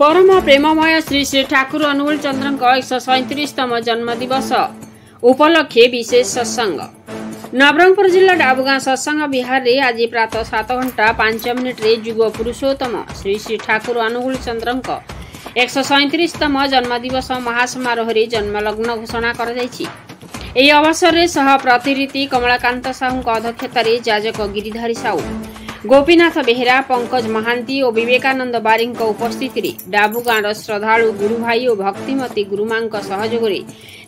परम प्रेममय श्री श्री ठाकुर अनुकूल चंद्रन 137तम जन्मदिवस उपलक्षे विशेष सत्संग। नवरंगपुर जिला डाबुगां सत्संग विहार रे आज प्रातः 7:05 रे जुग पुरुषोत्तम श्री श्री ठाकुर अनुकूल चंद्रन 137तम जन्मदिवस महासमारोह रे जन्मलग्न घोषणा कर जायछि। एही अवसर रे सह प्रतिनिधि कमलाकांत साहू अध्यक्षता रे जाजक गिरिधारी साहू, गोपीनाथ बेहेरा, पंकज महांती और विवेकानंद बारी उपस्थित डाबुगांर श्रद्धालु गुरु भाई और भक्तिमती गुरुमां सहयोग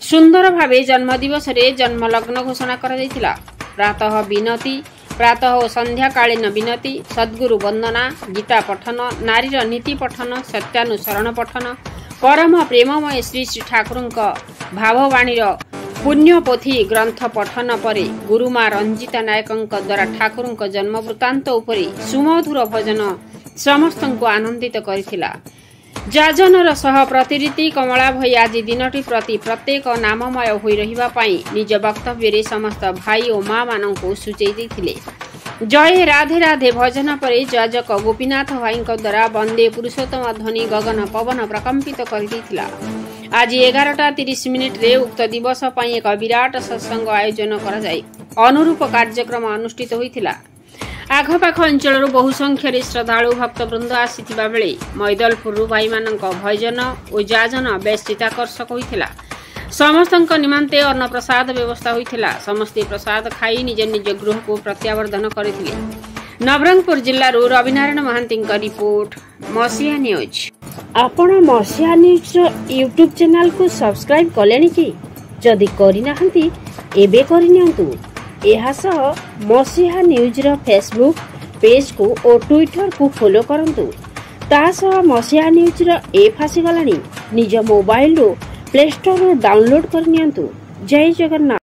सुंदर भावे जन्मदिवस रे जन्मलग्न घोषणा कर प्रातः विनती, प्रातः और संध्याकालीन विनती, सद्गुरु वंदना, गीता पठन, नारीर नीति पठन, सत्यानुसरण पठन, परम प्रेममय श्री श्री ठाकुर भाववाणी पुण्यपोथी ग्रंथ पठन परे गुरुमा रंजिता नायक द्वारा ठाकुर जन्म वृत्तांत उपरि सुमधुर भजन समस्त को आनंदित करिथिला। जाजनर सह प्रतिनिधि कमला भई आज दिनटी प्रति प्रत्येक नाममय होई रहिबा पाई निज वक्तव्य रे समस्त भाई और मां माननको सूचई दैथिले। जय राधे राधे भजन परे जाजक गोपीनाथ भाई द्वारा वंदे पुरुषोत्तम ध्वनि गगन पवन प्रकंपित करिथिला। आज 11:30 रे उक्त दिवस पाई एक विराट सत्संग आयोजन करा जाय अनुरूप कार्यक्रम अनुष्ठित होइथिला। आखपाख अंचल बहु संख्यार श्रद्धालु भक्तवृंद आसीथिबा बेले मैदलपुर भाई मानक भजन और जाजन बेस चित्ताकर्षक होइथिला। समस्तक निमंते अन्न प्रसाद व्यवस्था होइथिला। समस्ते प्रसाद खाई निज निज गृह को प्रत्यावर्धन करथिले। नवरंगपुर जिल्लारू रविनारायण महांती रिपोर्ट, मसिया न्यूज। आपण मसिया न्यूज यूट्यूब चैनल को सब्सक्राइब कलेनी कि जदि करिनाहंती एबे करिनियंतु। एहा सह मसिया न्यूज रो फेसबुक पेज को और ट्विटर को फॉलो करंतु। ता सह मसिया न्यूज रो ऐप आसी गलानी। निज मोबाइल रो प्ले स्टोर रो डाउनलोड करनियंतु। जय जगन्नाथ।